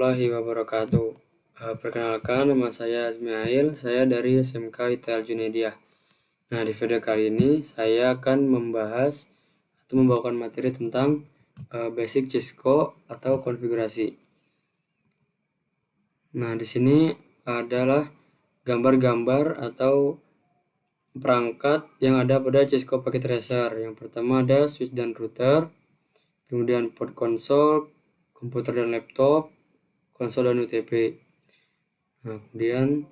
warahmatullahi wabarakatuh. Perkenalkan, nama saya Azmiail, saya dari SMK ITL Junaidiah. Nah, di video kali ini saya akan membahas atau membawakan materi tentang basic Cisco atau konfigurasi. Nah, di sini adalah gambar-gambar atau perangkat yang ada pada Cisco Packet Tracer. Yang pertama ada switch dan router, kemudian port konsol, komputer dan laptop, konsol dan UTP. Nah, kemudian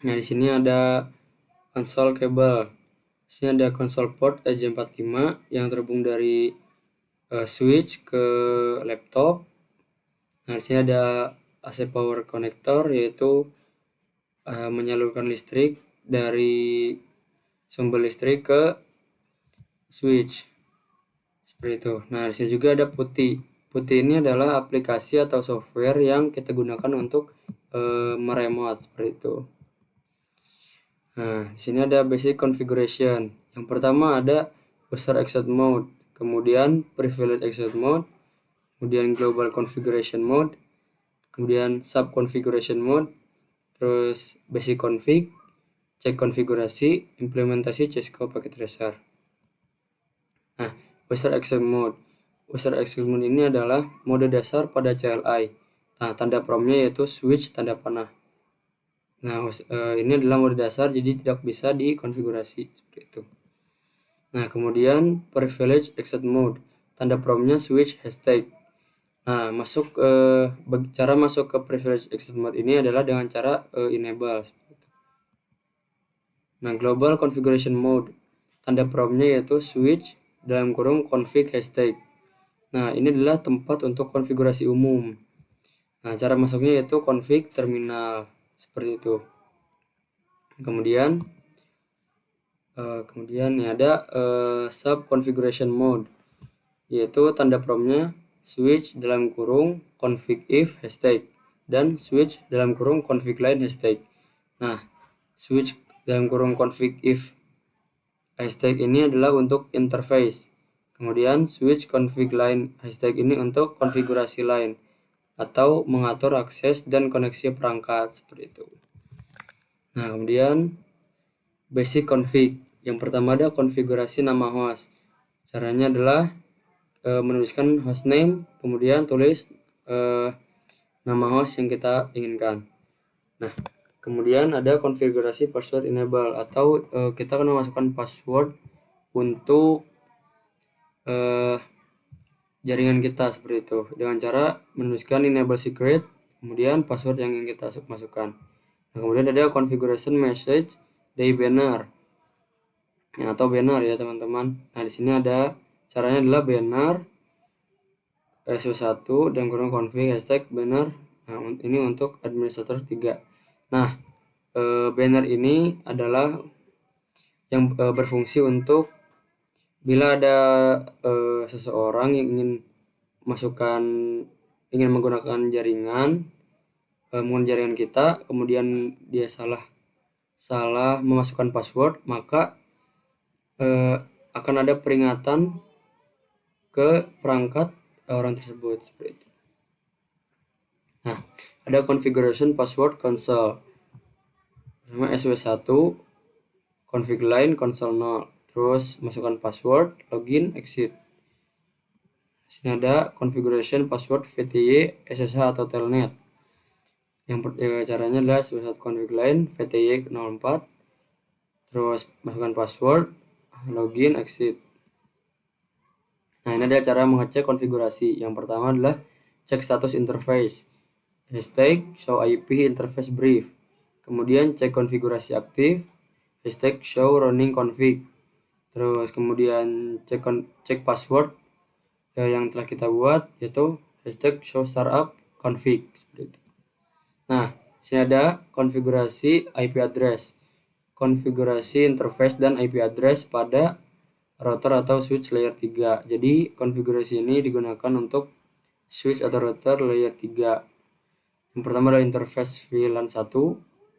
di sini ada konsol kabel. Di sini ada konsol port EJ45 yang terhubung dari switch ke laptop. Nah, di sini ada AC power connector, yaitu menyalurkan listrik dari sumber listrik ke switch. Seperti itu. Nah, di sini juga ada putih. Putih ini adalah aplikasi atau software yang kita gunakan untuk meremote seperti itu. Nah, di sini ada basic configuration. Yang pertama ada user exit mode, kemudian privilege exit mode, kemudian global configuration mode, kemudian sub configuration mode, terus basic config, cek konfigurasi, implementasi Cisco Packet Tracer. Nah, user exit mode. User exit mode ini adalah mode dasar pada CLI. Nah, tanda promnya yaitu switch tanda panah. Nah, ini adalah mode dasar, jadi tidak bisa dikonfigurasi seperti itu. Nah, kemudian privilege exit mode, tanda promnya switch hashtag. Nah, cara masuk ke privilege exit mode ini adalah dengan cara enable seperti itu. Nah, global configuration mode, tanda promnya yaitu switch dalam kurung config hashtag. Nah, ini adalah tempat untuk konfigurasi umum. Nah, cara masuknya yaitu config terminal seperti itu. Kemudian ada sub configuration mode, yaitu tanda promnya switch dalam kurung config if hashtag dan switch dalam kurung config line hashtag. Nah, switch dalam kurung config if hashtag ini adalah untuk interface. Kemudian switch config line hashtag ini untuk konfigurasi line atau mengatur akses dan koneksi perangkat seperti itu. Nah, kemudian basic config. Yang pertama ada konfigurasi nama host. Caranya adalah menuliskan hostname, kemudian tulis nama host yang kita inginkan. Nah, kemudian ada konfigurasi password enable atau kita akan memasukkan password untuk jaringan kita seperti itu dengan cara menuliskan enable secret, kemudian password yang ingin kita masukkan. Nah, kemudian ada configuration message dari banner atau banner ya teman-teman. Nah, di sini ada caranya adalah banner SW1 dan kurung config hashtag banner. Nah, ini untuk administrator 3. Nah, banner ini adalah yang berfungsi untuk bila ada seseorang yang ingin menggunakan jaringan kita, kemudian dia salah memasukkan password, maka akan ada peringatan ke perangkat orang tersebut seperti itu. Nah, ada configuration password console. Pertama SW1 config line console 0. Terus masukkan password, login, exit. Di sini ada configuration password VTY, SSH atau telnet. Yang caranya adalah SW1 config line VTY 04. Terus masukkan password, login, exit. Nah, ini ada cara mengecek konfigurasi. Yang pertama adalah cek status interface. Hashtag show IP interface brief. Kemudian cek konfigurasi aktif. Hashtag show running config. Terus kemudian cek password yang telah kita buat, yaitu hashtag show startup config seperti itu. Nah, sini ada konfigurasi IP address, konfigurasi interface dan IP address pada router atau switch layer 3. Jadi konfigurasi ini digunakan untuk switch atau router layer 3. Yang pertama adalah interface VLAN 1,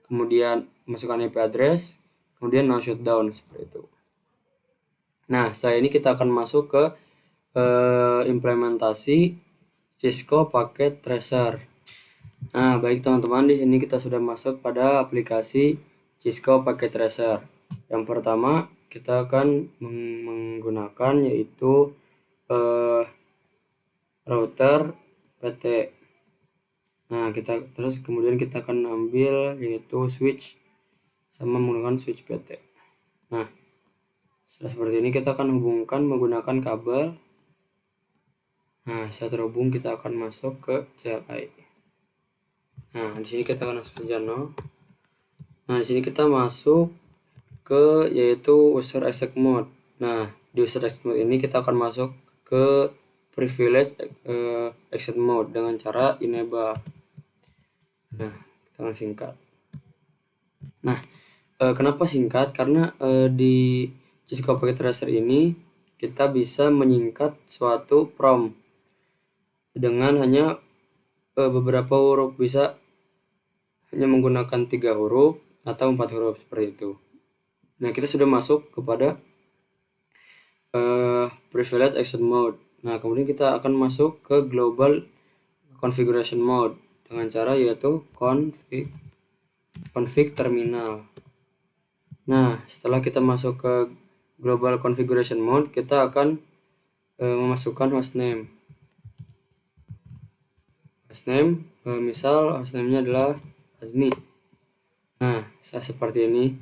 kemudian masukkan IP address, kemudian no shutdown seperti itu. Nah, setelah ini kita akan masuk ke implementasi Cisco Packet Tracer. Nah, baik teman-teman, di sini kita sudah masuk pada aplikasi Cisco Packet Tracer. Yang pertama, kita akan menggunakan yaitu router PT. Nah, kemudian kita akan ambil yaitu switch sama menggunakan switch PT. Nah, setelah seperti ini kita akan hubungkan menggunakan kabel. Nah, setelah terhubung kita akan masuk ke CLI. Nah, di sini kita akan masuk ke channel. Nah, di sini kita masuk ke yaitu user exec mode. Nah, di user exec mode ini kita akan masuk ke privilege exec mode dengan cara enable. Nah, kita akan singkat. Nah, kenapa singkat? Karena di Cisco Packet Tracer ini kita bisa menyingkat suatu prompt dengan hanya beberapa huruf, bisa hanya menggunakan 3 huruf atau 4 huruf seperti itu. Nah, kita sudah masuk kepada privilege exec mode. Nah, kemudian kita akan masuk ke global configuration mode dengan cara yaitu config terminal. Nah, setelah kita masuk ke global configuration mode, kita akan memasukkan hostname. Misal hostname-nya adalah Azmi. Nah, seperti ini.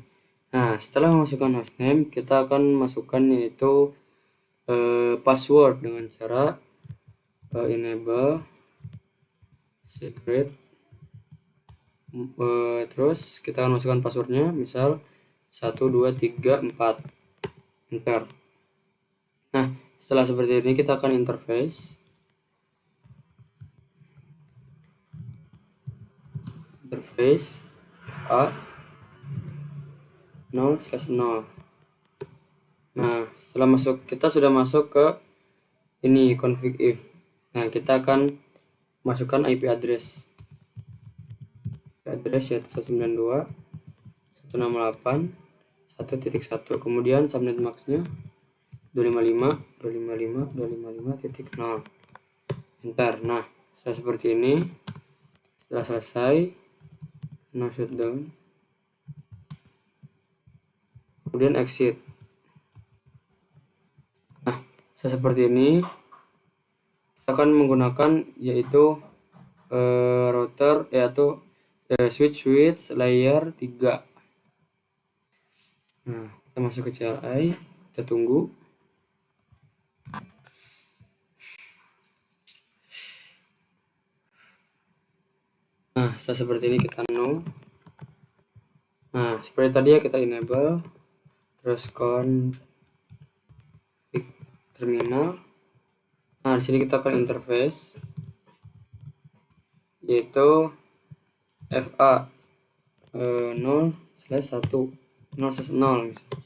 Nah, setelah memasukkan hostname, kita akan masukkan yaitu password dengan cara enable secret. Terus kita akan masukkan passwordnya, misal 1 2 3 4, enter. Nah, setelah seperti ini kita akan interface. A 0/0. Nah, setelah kita sudah masuk ke ini config if. Nah, kita akan masukkan IP address yaitu 192.168.1.1. kemudian subnet max-nya 255.255.255.0, enter. Nah, seperti ini. Setelah selesai, no shutdown, kemudian exit. Nah, seperti ini kita akan menggunakan yaitu router yaitu switch layer 3. Nah, kita masuk ke CLI, kita tunggu. Nah, seperti ini kita no. Nah, seperti tadi ya, kita enable, terus config terminal. Nah, di sini kita akan interface yaitu FA 0/1 0/0 misalnya.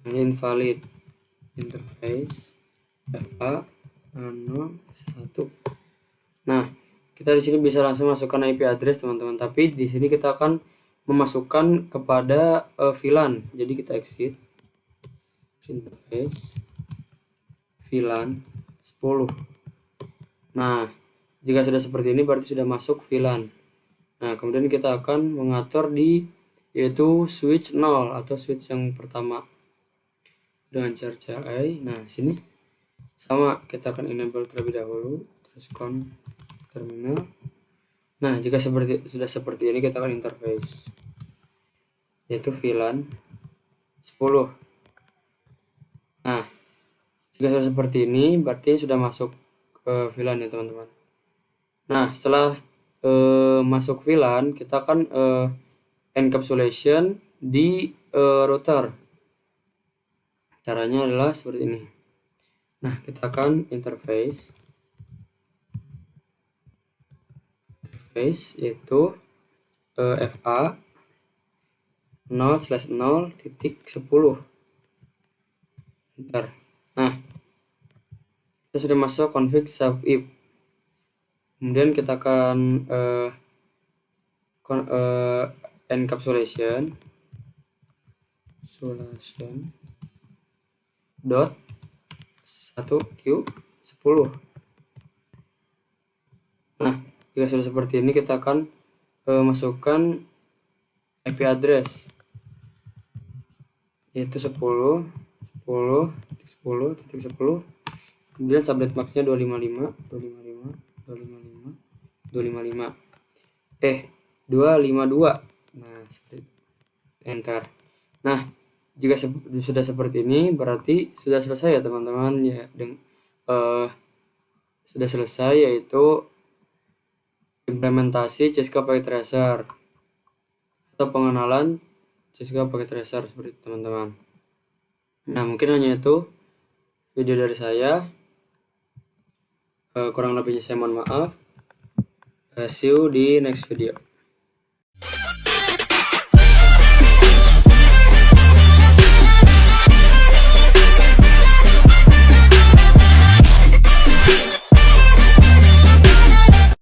Invalid interface FA 0/1. Nah, kita di sini bisa langsung masukkan IP address teman-teman, tapi di sini kita akan memasukkan kepada VLAN. Jadi kita exit interface VLAN 10. Nah, jika sudah seperti ini berarti sudah masuk VLAN. Nah, kemudian kita akan mengatur di yaitu switch 0 atau switch yang pertama dengan cara CLI. Nah, sini sama, kita akan enable terlebih dahulu, terus terminal. Nah, jika sudah seperti ini, kita akan interface yaitu VLAN 10. Nah, jika sudah seperti ini berarti sudah masuk ke VLAN ya teman-teman. Nah, setelah masuk VLAN, kita akan encapsulation di router. Caranya adalah seperti ini. Nah, kita akan interface yaitu FA 0/0.10, enter. Nah, kita sudah masuk config sub if. Kemudian kita akan encapsulation dot 1Q10. Nah, Jika sudah seperti ini, kita akan masukkan IP address, yaitu 10, 10, 10, 10, kemudian subnet max-nya 255, 255, 255, 255, 252. Nah, seperti itu. Enter. Nah, jika sudah seperti ini, berarti sudah selesai ya teman-teman ya. Sudah selesai, yaitu implementasi Ceska Packet Tracer atau pengenalan Ceska Packet Tracer seperti itu teman-teman. Nah, mungkin hanya itu video dari saya. Kurang lebihnya saya mohon maaf. See you di next video.